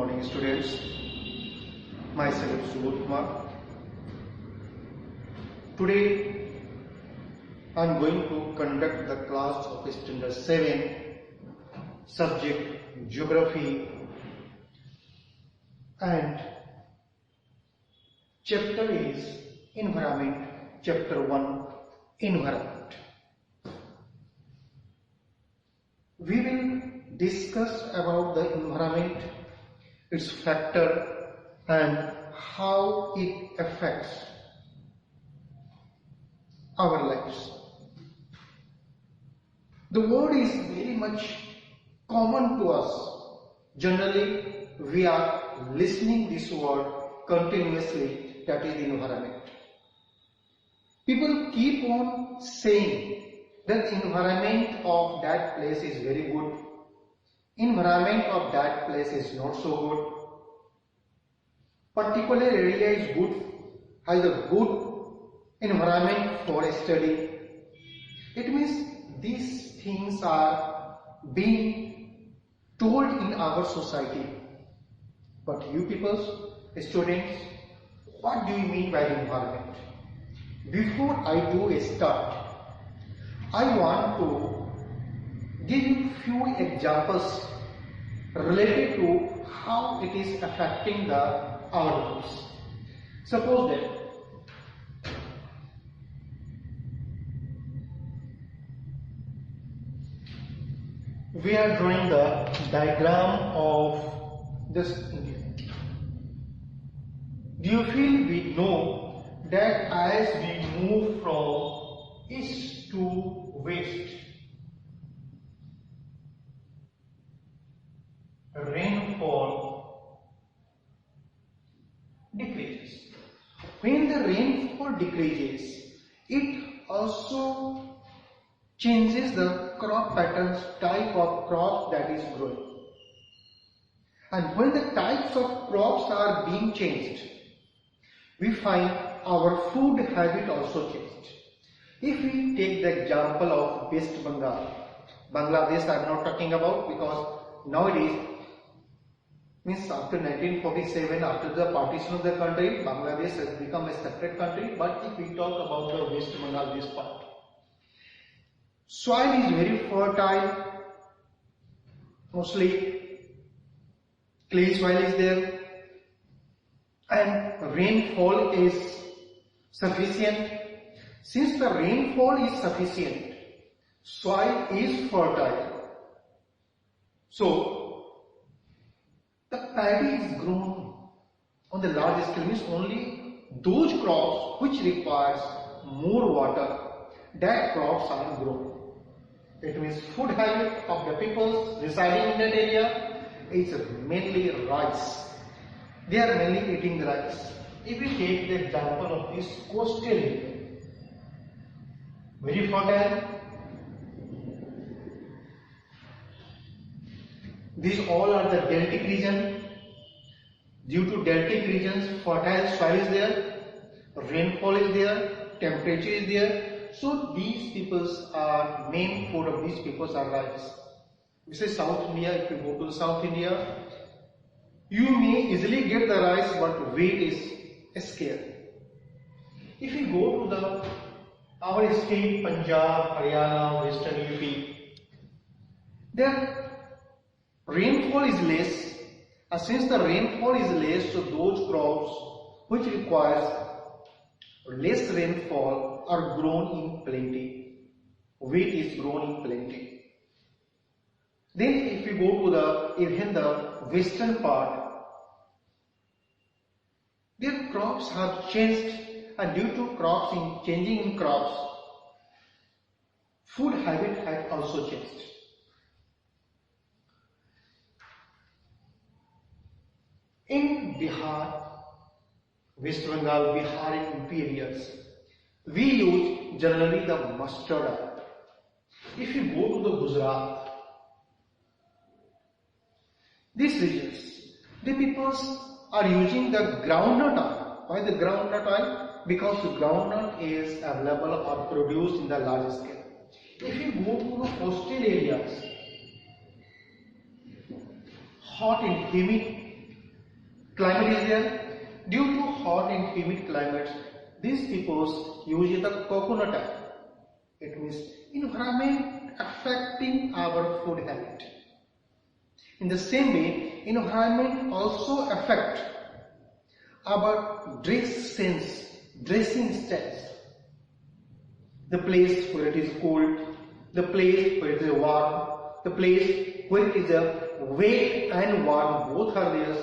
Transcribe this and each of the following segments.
morning, students. Myself Subodh Kumar. Today I am going to conduct the class of Standard 7, subject Geography, and chapter is Environment, Chapter 1, Environment. We will discuss about the environment, its factor, and how it affects our lives. The word is very much common to us. Generally, we are listening this word continuously, that is the environment. People keep on saying that environment of that place is very good, environment of that place is not so good, particular area is good, has a good environment for study. It means these things are being told in our society. But you people, students, what do you mean by the environment? Before I do a start, I want to give you few examples related to how it is affecting our lives. Suppose that we are drawing the diagram of this India. Do you feel we know that as we move from east to west, rainfall decreases. When the rainfall decreases, it also changes the crop patterns, type of crop that is growing. And when the types of crops are being changed, we find our food habit also changed. If we take the example of West Bengal, Bangladesh I am not talking about, because nowadays, means after 1947, after the partition of the country, Bangladesh has become a separate country. But if we talk about the West Bengal, this part, soil is very fertile, mostly clay soil is there, and rainfall is sufficient. Since the rainfall is sufficient, soil is fertile, so the paddy is grown on the large scale. Means only those crops which requires more water, that crops are grown. It means food habit of the people residing in that area is mainly rice. They are mainly eating the rice. If we take the example of this coastal area, very fertile, these all are the deltic region. Due to deltic regions, fertile soil is there, rainfall is there, temperature is there. So these peoples are, main food of these peoples are rice. This is South India. If you go to South India, you may easily get the rice, but weight is scarce. If you go to our state, Punjab, Haryana, Western UP, their rainfall is less, and since the rainfall is less, so those crops which requires less rainfall are grown in plenty. Wheat is grown in plenty. Then if you go to even the western part, their crops have changed, and due to changing in crops, food habit has also changed. In Bihar, West Bengal, Bihar and UP areas, we use generally the mustard oil. If you go to the Gujarat, these regions, the peoples are using the groundnut oil. Why the groundnut oil? Because the groundnut is available or produced in the large scale. If you go to the coastal areas, hot and humid climate is there. Due to hot and humid climates, these peoples use the coconut oil. It means environment affecting our food habit. In the same way, environment also affect our dressing styles. The place where it is cold, the place where it is warm, the place where it is wet and warm, both are there.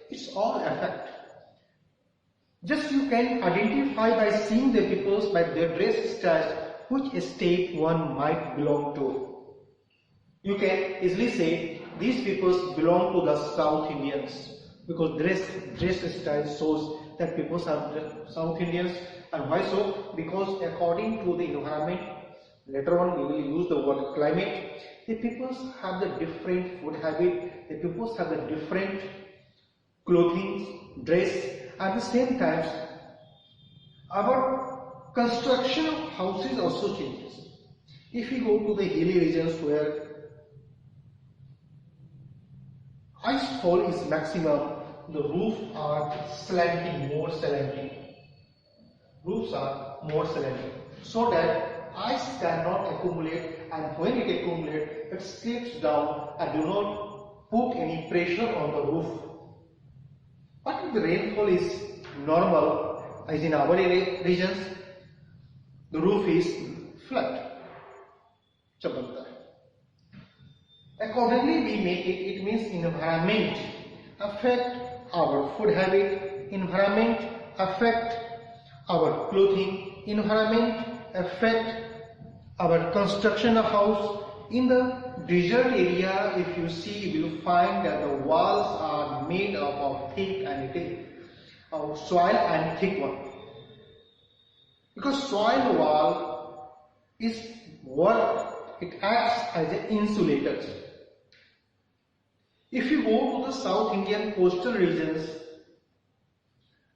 It's all affect. Just you can identify by seeing the peoples by their dress styles which state one might belong to. You can easily say these peoples belong to the South Indians because dress style shows that peoples are South Indians. And why so? Because according to the environment, later on we will use the word climate, the peoples have the different food habit, the peoples have the different clothing, dress. At the same time, our construction of houses also changes. If we go to the hilly regions where ice fall is maximum, the roofs are slanting, more slanting. Roofs are more slanting, so that ice cannot accumulate, and when it accumulates, it slips down and do not put any pressure on the roof. But if the rainfall is normal, as in our regions, the roof is flat. Accordingly, we make it. It means environment affect our food habit, environment affect our clothing, environment affect our construction of house. In the desert area, if you see, you will find that the walls are made up of thick and thick, of soil and thick one. Because soil wall is what it acts as an insulator. If you go to the South Indian coastal regions,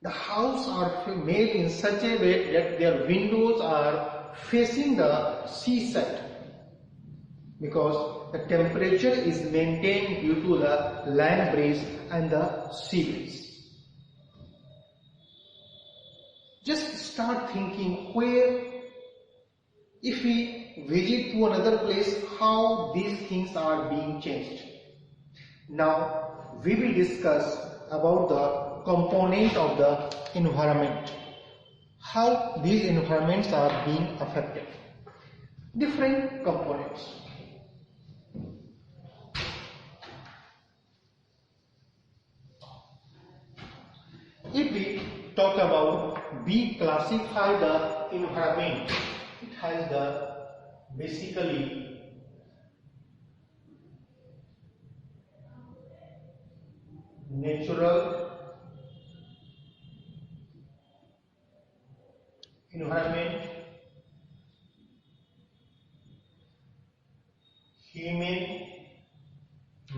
the houses are made in such a way that their windows are facing the seaside, because the temperature is maintained due to the land breeze and the sea breeze. Just start thinking where, if we visit to another place, how these things are being changed. Now we will discuss about the component of the environment, how these environments are being affected. Different components. If we talk about, we classify the environment, it has the basically natural environment, human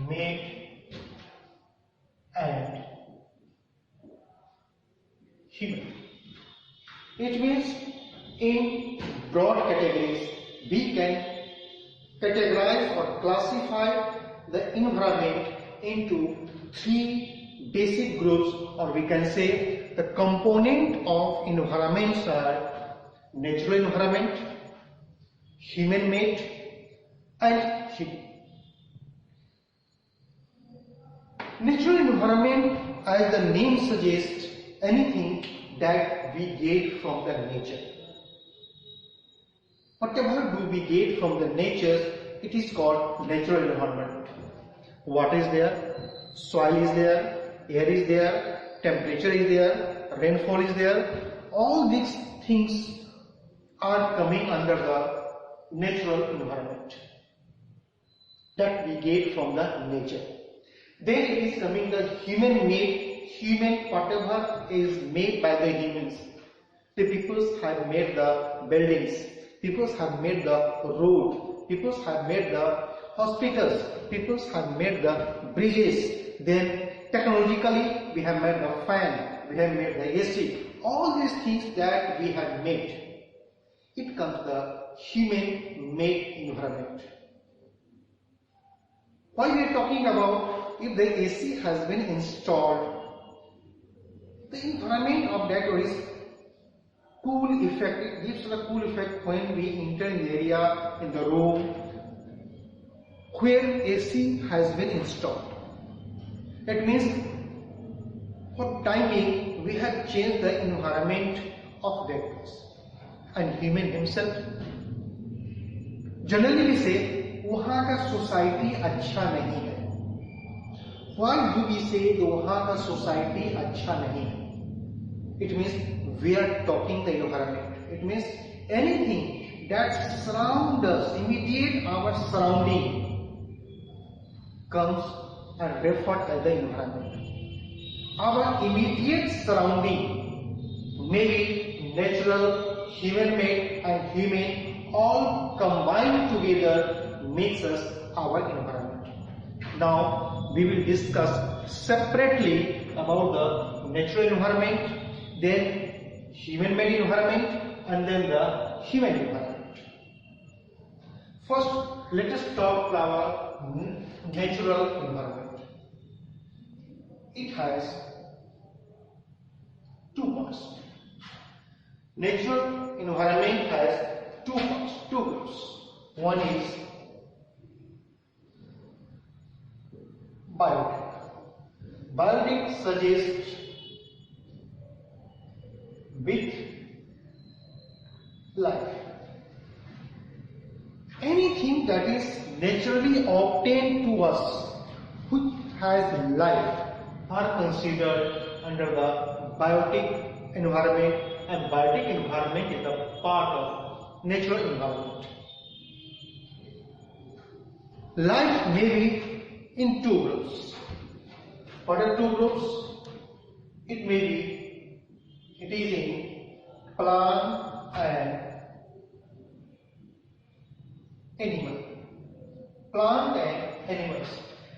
made, and human. It means in broad categories we can categorize or classify the environment into three basic groups, or we can say the component of environments are natural environment, human made, and human. Natural environment, as the name suggests, anything that we get from the nature. Whatever do we get from the nature, it is called natural environment. Water is there, soil is there, air is there, temperature is there, rainfall is there. All these things are coming under the natural environment that we get from the nature. Then it is coming the human made. Human, whatever is made by the humans. The peoples have made the buildings, peoples have made the road, peoples have made the hospitals, peoples have made the bridges. Then technologically we have made the fan, we have made the AC. All these things that we have made, it comes the human made environment. Why we are talking about, if the AC has been installed The environment of that is cool effect. It gives the cool effect when we enter an area in the room where AC has been installed. That means for time being we have changed the environment of that place. And human himself, generally we say वहाँ का society अच्छा नहीं है. Why do we say वहाँ का society अच्छा नहीं है? It means we are talking the environment. It means anything that surrounds us, immediate our surrounding, comes and referred as the environment. Our immediate surrounding may be natural, human-made and human, all combined together makes us our environment. Now we will discuss separately about the natural environment, then human-made environment, and then the human environment. First, let us talk about natural environment. It has two parts. Natural environment has two parts, two groups. One is biotic. Biotic suggests with life. Anything that is naturally obtained to us which has life are considered under the biotic environment, and biotic environment is a part of natural environment. Life may be in two groups. What are two groups? It is in plant and animal. Plant and animals.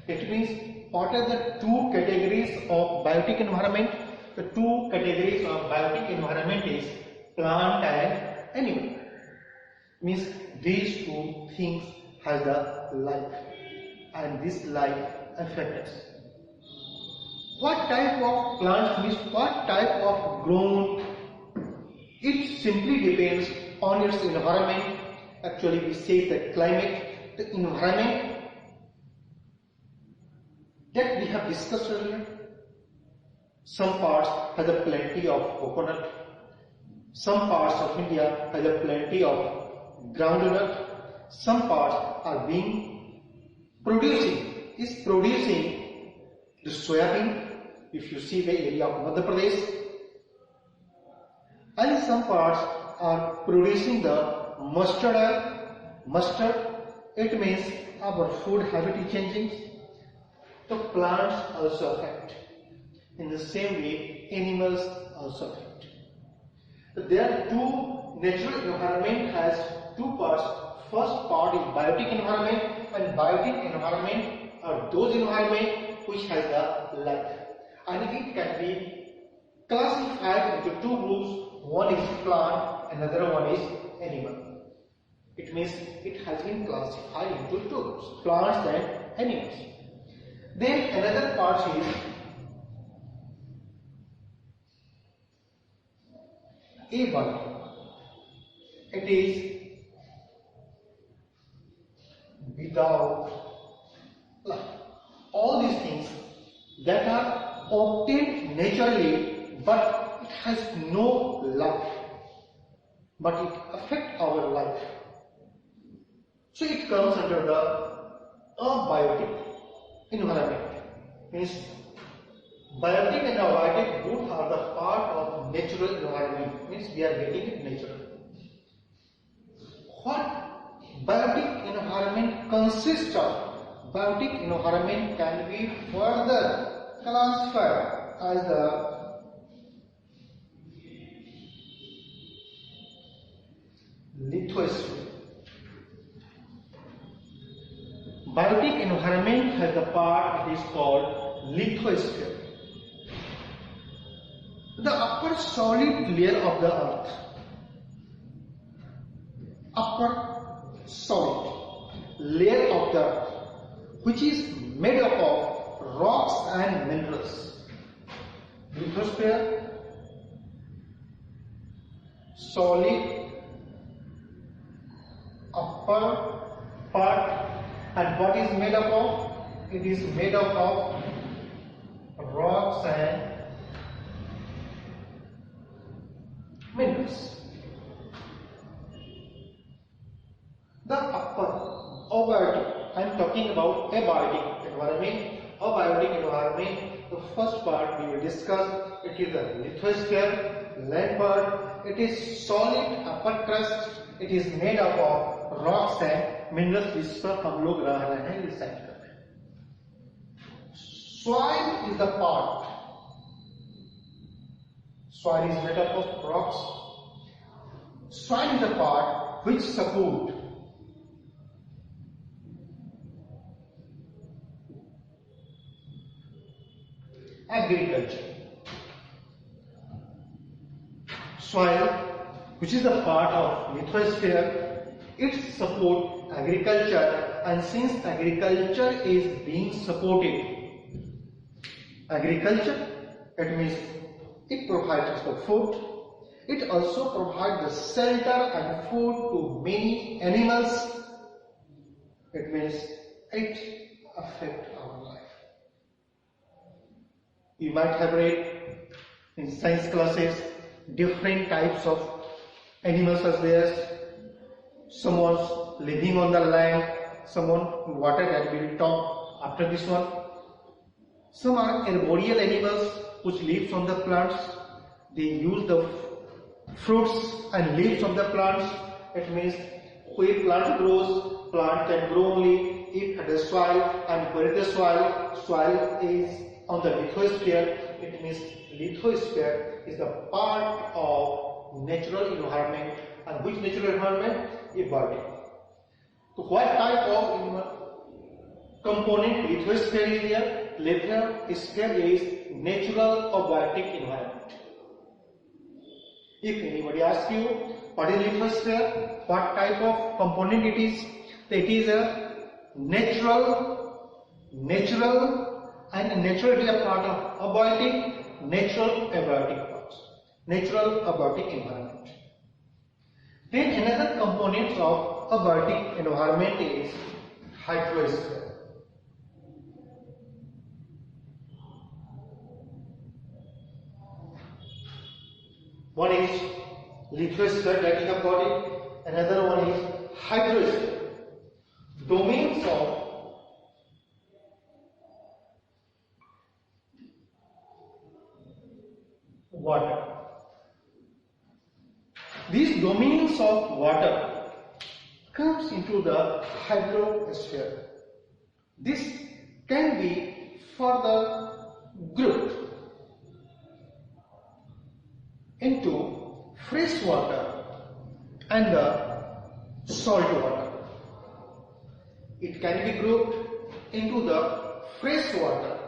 It means what are the two categories of biotic environment? The two categories of biotic environment is plant and animal. Means these two things have the life, and this life affects us. What type of plants means what type of grown? It simply depends on its environment. Actually, we say the climate, the environment that we have discussed earlier. Some parts have a plenty of coconut. Some parts of India have a plenty of groundnut. Some parts are producing the soybean. If you see the area of Madhya Pradesh, and some parts are producing the mustard oil. Mustard, it means our food habit is changing. The plants also affect. In the same way, animals also affect. There are two natural environment has two parts. First part is biotic environment, and biotic environment are those environment which has the life, and it can be classified into two groups. One is plant, another one is animal. It means it has been classified into two groups, plants and animals. Then another part is abiotic. It is without life. All these things that are obtained naturally, but it has no life, but it affects our life. So it comes under the abiotic environment. Means biotic and abiotic both are the part of natural environment. Means we are getting it naturally. What biotic environment consists of? Biotic environment can be further classified as the lithosphere. Biotic environment has the part it is called lithosphere. The upper solid layer of the earth. Upper solid layer of the earth, which is made up of rocks and minerals. Lithosphere solid upper part, and what is made up of? It is made up of rocks and minerals. The upper abiotic, I am talking about abiotic environment. Abiotic environment, the first part we will discuss, it is the lithosphere, land part. It is solid upper crust. It is made up of rocks and minerals, जिस पर हम लोग रह रहे हैं, reside कर रहे हैं. Soil is the part. Soil is made up of rocks. Soil is the part which support agriculture. Soil, which is a part of lithosphere, it supports agriculture, and since agriculture is being supported, agriculture, it means it provides the food, it also provides the shelter and food to many animals. It means it affects our life. You might have read in science classes different types of animals are there. Someone's living on the land, someone in water, that we will talk after this one. Some are arboreal animals which lives on the plants. They use the fruits and leaves of the plants. It means where plant grows, plant can grow only if it has soil, and where the soil is on the lithosphere. It means lithosphere is the part of natural environment. And which natural environment? Abiotic. So what type of component lithosphere is there? Lithosphere is natural abiotic environment. If anybody asks you what is lithosphere, what type of component it is a natural and natural is a part of abiotic, natural abiotic parts, natural abiotic environment. Then another component of abiotic environment is hydrosphere. One is lithosphere, that is the body. Another one is hydrosphere. Domains of water. These domains of water comes into the hydrosphere. This can be further grouped into fresh water and the salt water. It can be grouped into the fresh water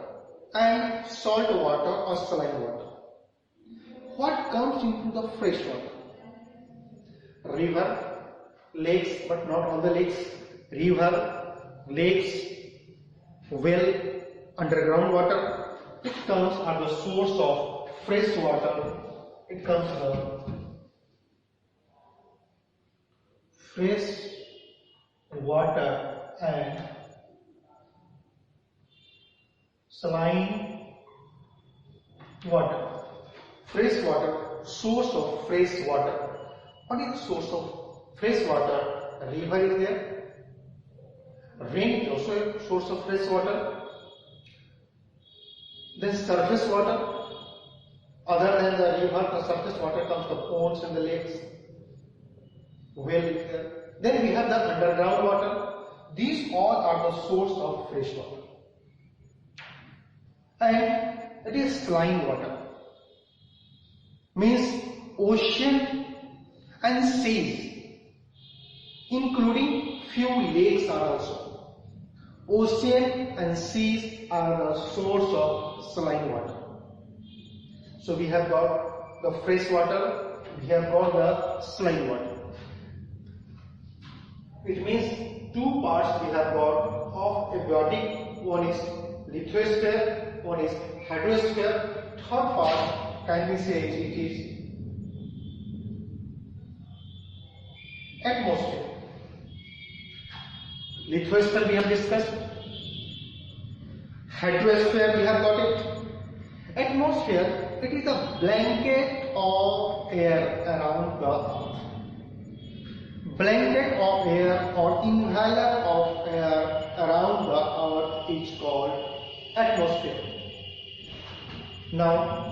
and salt water or saline water. What comes into the fresh water? River, lakes, but not all the lakes. River, lakes, well, underground water. It comes are the source of fresh water. It comes from fresh water and saline water. Fresh water, source of fresh water. What is the source of fresh water? A river is there. Rain is also a source of fresh water. Then surface water. Other than the river, the surface water comes the ponds and the lakes. Well is there. Then we have the underground water. These all are the source of fresh water. And it is saline water. Means ocean and seas, including few lakes are also. Ocean and seas are the source of saline water. So we have got the fresh water, we have got the saline water. It means two parts we have got of abiotic. One is lithosphere, one is hydrosphere. Third part can be said it is atmosphere. Lithosphere we have discussed. Hydrosphere we have got it. Atmosphere, it is a blanket of air around the earth. Blanket of air or inhaler of air around the earth is called atmosphere. Now,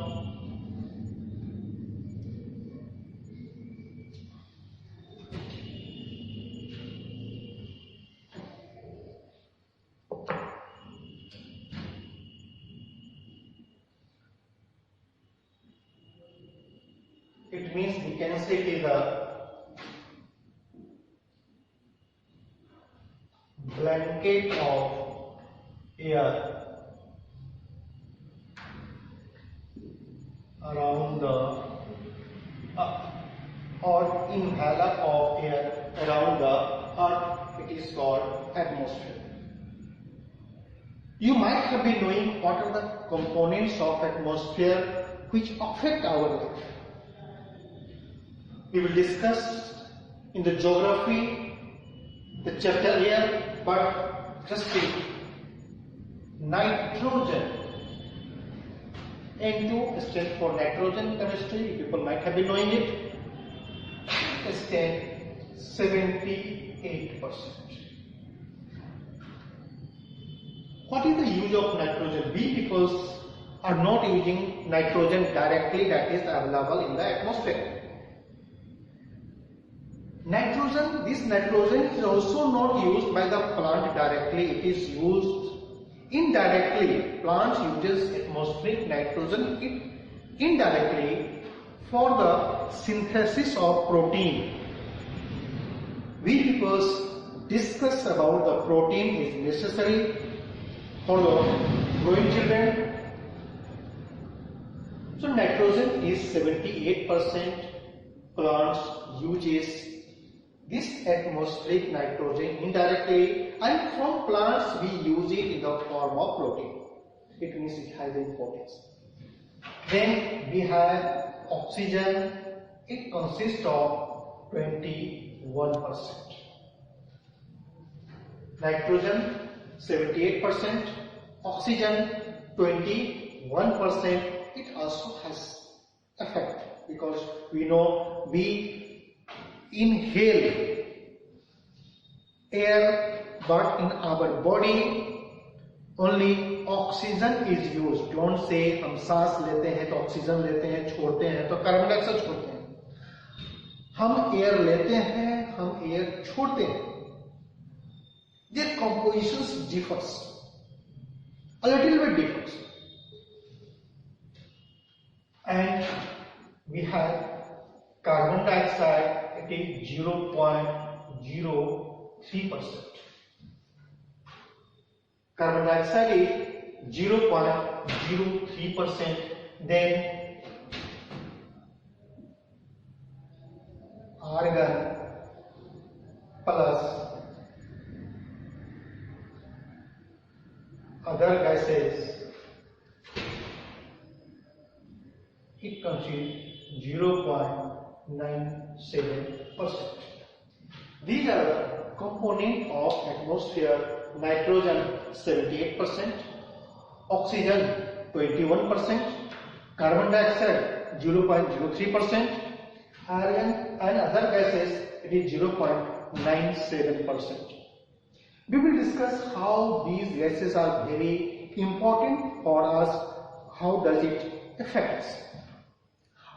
it means we can say it is a blanket of air around the earth or inhaler of air around the earth. It is called atmosphere. You might have been knowing what are the components of atmosphere which affect our life. We will discuss in the geography, the chapter air, but just think. Nitrogen, N2 stands for nitrogen chemistry, people might have been knowing it, stands 78%. What is the use of nitrogen? We people are not using nitrogen directly, that is available in the atmosphere. Nitrogen, this nitrogen is also not used by the plant directly, it is used indirectly. Plants uses atmospheric nitrogen indirectly for the synthesis of protein. We people discuss about the protein is necessary for the growing children. So nitrogen is 78%. Plants uses this atmospheric nitrogen indirectly, and from plants we use it in the form of protein. It means it has importance. Then we have oxygen. It consists of 21%. Nitrogen 78%, oxygen 21%. It also has effect because we know we inhale air, but in our body only oxygen is used. Don't say हम सांस लेते हैं तो oxygen लेते हैं, छोड़ते हैं तो कार्बन डाइऑक्साइड छोड़ते हैं. हम एयर लेते हैं, हम एयर छोड़ते हैं. Their compositions differs, a little bit differs. And we have carbon dioxide. It is 0.03%. Carbon dioxide is 0.03%. Then argon plus other gases, it constitutes 0.97%. These are the components of atmosphere. Nitrogen 78%, oxygen 21%, carbon dioxide 0.03%, argon and other gases it is 0.97%. We will discuss how these gases are very important for us, how does it affect us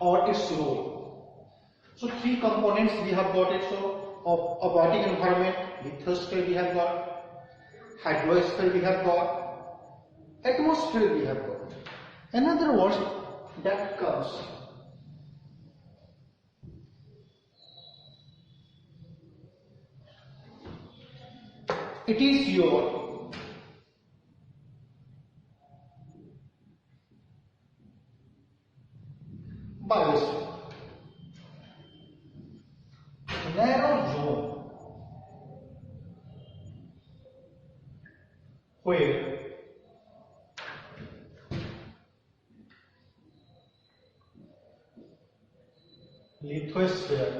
or its role. So three components we have got it. So of aquatic environment, lithosphere we have got, hydrosphere we have got, atmosphere we have got. Another word that comes, it is your biosphere, narrow zone where lithosphere,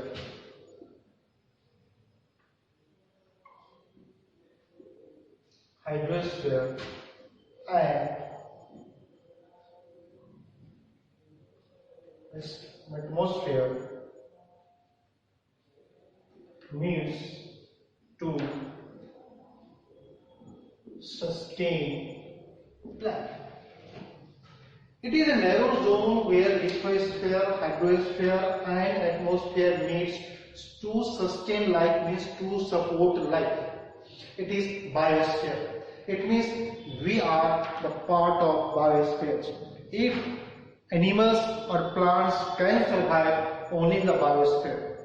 hydrosphere and atmosphere needs to sustain life. It is a narrow zone where lithosphere, hydrosphere and atmosphere meets to sustain life, means to support life. It is biosphere. It means we are the part of biosphere. If animals or plants can survive only in the biosphere.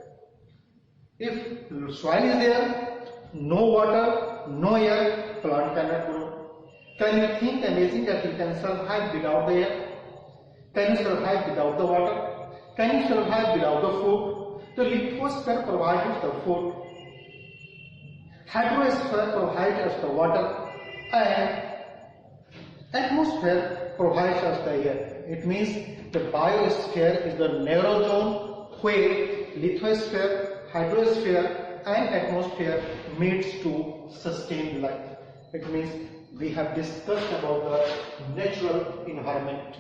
If soil is there, no water, no air, plant cannot grow. Can you think amazing that you can survive without the air? Can you survive without the water? Can you survive without the food? The lithosphere provides the food. Hydrosphere provides us the water, and atmosphere provides us the air. It means the biosphere is the narrow zone where lithosphere, hydrosphere and atmosphere meets to sustain life. It means we have discussed about the natural environment.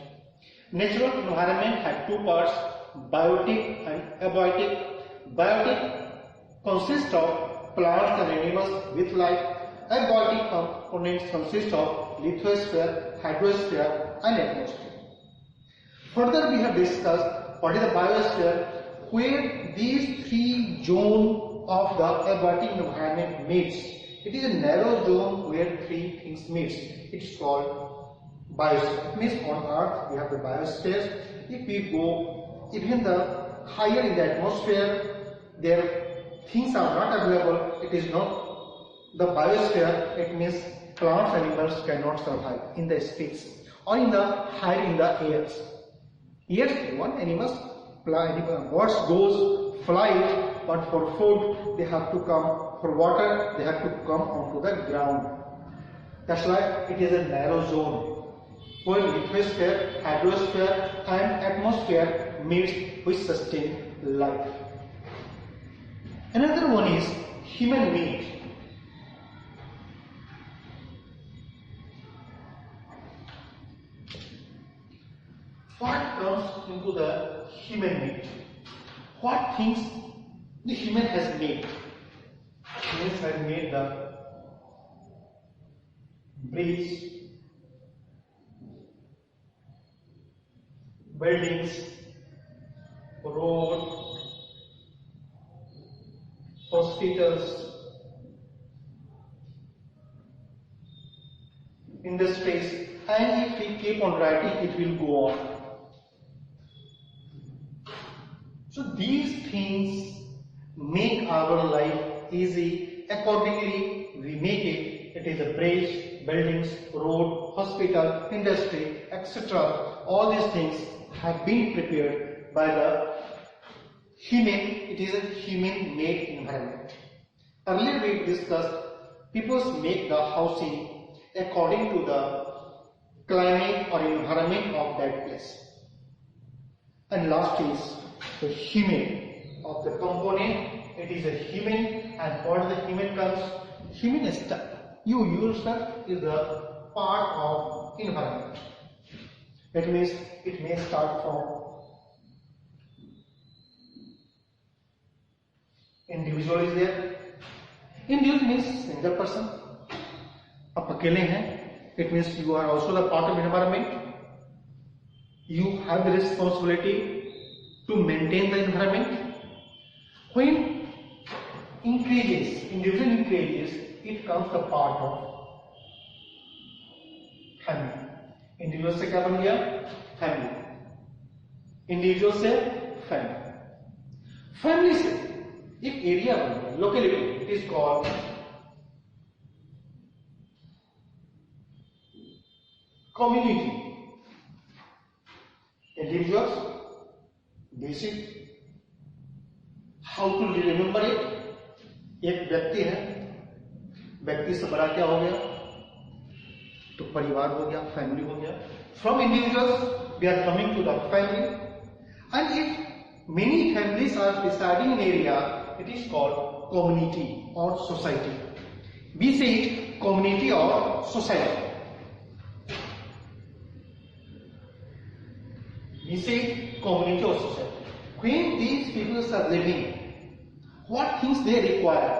Natural environment has two parts, biotic and abiotic. Biotic consists of plants and animals with life. Abiotic components consist of lithosphere, hydrosphere and atmosphere. Further, we have discussed what is the biosphere, where these three zones of the abiotic environment meets. It is a narrow zone where three things meets. It is called biosphere. It means on Earth we have the biosphere. If we go even the higher in the atmosphere, there things are not available. It is not the biosphere. It means plants and animals cannot survive in the space or in the higher in the airs. Yes, one animals, birds goes flight, but for food they have to come, for water they have to come onto the ground. That's why it is a narrow zone where lithosphere, hydrosphere and atmosphere meets which sustain life. Another one is human meat. What comes into the human meat? What things the human has made? Humans have made the bridge, buildings, road, hospitals, industries, and if we keep on writing, it will go on. So these things make our life easy. Accordingly, we make it. It is a bridge, buildings, road, hospital, industry, etc. All these things have been prepared by the human. It is a human-made environment. Earlier we discussed people make the housing according to the climate or environment of that place. And last is the human of the component. It is a human, and what the human comes? Human is stuff. You yourself is the part of environment. That means it may start from individual is there. Individual means single person. आप अकेले हैं. It means you are also the part of environment. You have the responsibility to maintain the environment. When individual increases, it comes the part of family. Individual से क्या बन गया? Family. Individual से family. Family से एक area बन गया, locality. It is called community. Individuals, basic. How to remember it? एक व्यक्ति है, व्यक्ति से बड़ा क्या हो गया? तो परिवार हो गया, फैमिली हो गया. From individuals we are coming to the family, and if many families are residing in area, it is called community or society. We say it community or society. We say community or society. When these people are living, what things they require?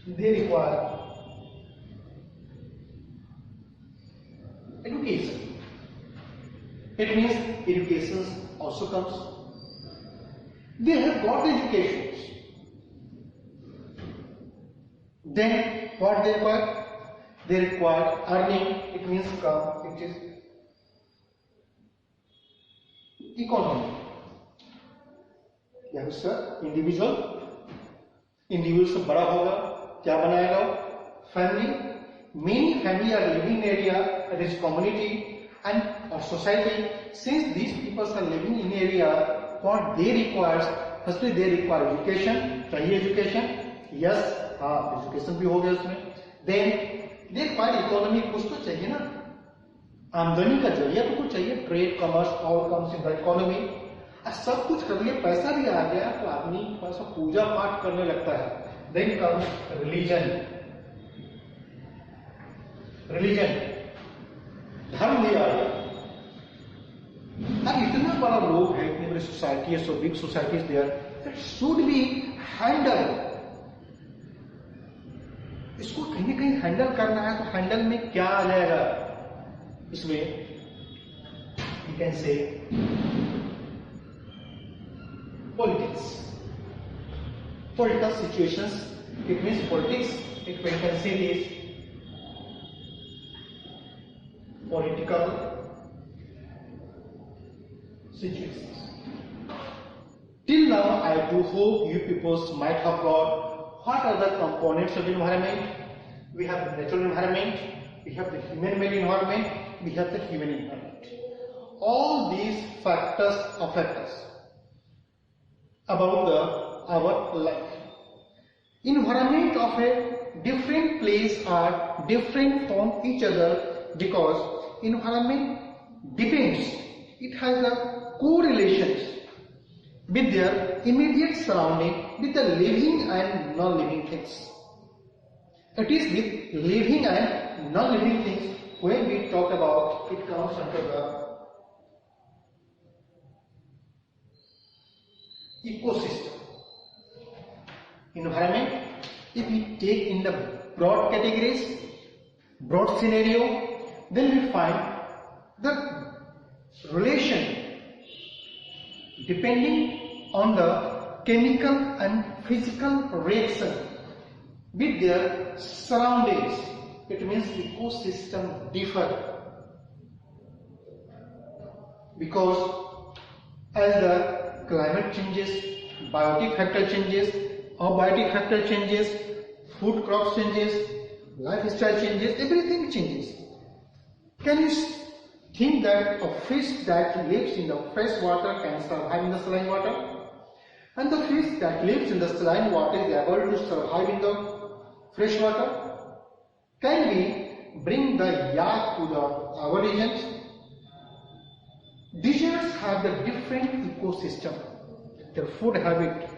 They require education. It means education also comes. They have got education. Then what they require? They require earning. It means income. It is economy. या उसका individual से बड़ा होगा, क्या बनाएगा? Family. Many family are living in area, that is community and or society. Since these people are living in area, what they require? Firstly, they require education. चाहिए education? Yes, हाँ, education भी हो गया उसमें. Then they require economy. कुछ तो चाहिए ना, आमदनी का जरिया तो कुछ चाहिए. Trade, commerce, all comes in the economy. सब कुछ कर लिया, पैसा भी आ गया तो आदमी थोड़ा पूजा पाठ करने लगता है. Then comes religion. Religion, धर्म भी आ गया. अब इतना बड़ा लोग है, इतनी बड़ी सोसाइटी है, so big society is there, that should be handled. इसको कहीं ना कहीं हैंडल करना है, तो हैंडल में क्या आ जाएगा? इसमें you can say politics, political situations. It means politics. It we can say this political situations. Till now, I do hope you people might have got what are the components of the environment. We have the natural environment, we have the human-made environment, we have the human environment. All these factors affect us about our life. Environment of a different place are different from each other because environment depends. It has a correlations with their immediate surrounding, with the living and non-living things. It is with living and non-living things when we talk about it comes under the ecosystem. Environment, if we take in the broad categories, broad scenario, then we find the relation depending on the chemical and physical reaction with their surroundings. It means ecosystem differ because as the climate changes, biotic factor changes, abiotic factor changes, food crops changes, lifestyle changes, everything changes. Can you think that a fish that lives in the fresh water can survive in the saline water? And the fish that lives in the saline water is able to survive in the fresh water? Can we bring the yak to our regions? Deserts have the different ecosystem, their food habit,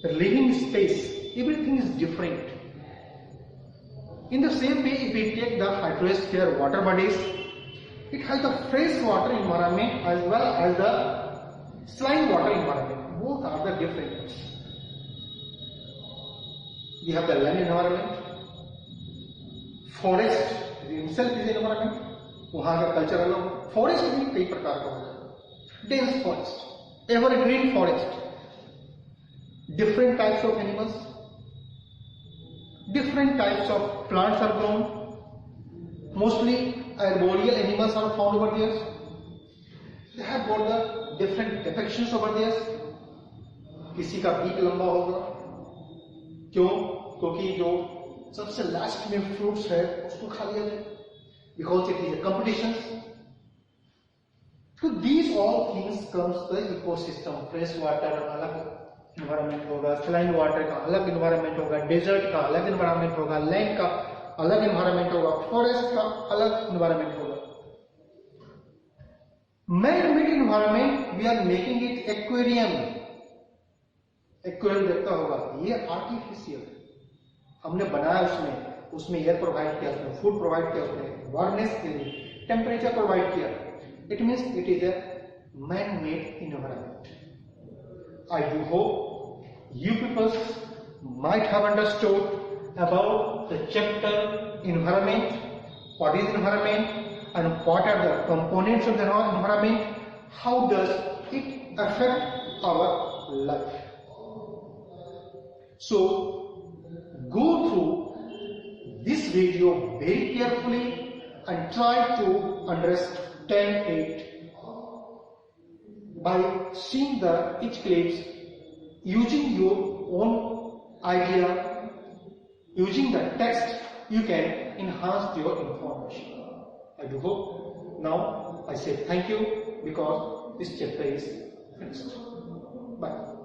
their living space, everything is different. In the same way, if we take the hydrosphere water bodies, it has the fresh water environment as well as the saline water environment. Both are the different. We have the land environment, forest himself is an environment. वहाँ का culture अलग. Forest भी कई प्रकार का होता है. Dense forest, evergreen forest, different types of animals, different types of plants are grown. Mostly arboreal animals are found over there. They have got the different depictions over there. किसी का beak लंबा होगा. क्यों? क्योंकि जो सबसे लास्ट में fruits है उसको खा लिया जाए. Because it is a competition. So these all things comes the ecosystem. Fresh water अलग environment होगा, saline water का अलग environment होगा, desert का अलग environment होगा, land का अलग environment होगा, forest का अलग environment होगा. Man-made environment, we are making it aquarium. Aquarium देखता होगा, ये artificial. हमने बनाया उसमें एयर प्रोवाइड किया, उसमें फूड प्रोवाइड किया, उसमें वार्मनेस दी, टेम्परेचर प्रोवाइड किया. It means it is a man-made environment. I do hope you people might have understood about the chapter environment, what is environment and what are the components of the environment, how does it affect our life. So go through this video very carefully and try to understand it by seeing each clips, using your own idea, using the text, you can enhance your information. I do hope. Now I say thank you because this chapter is finished. Bye.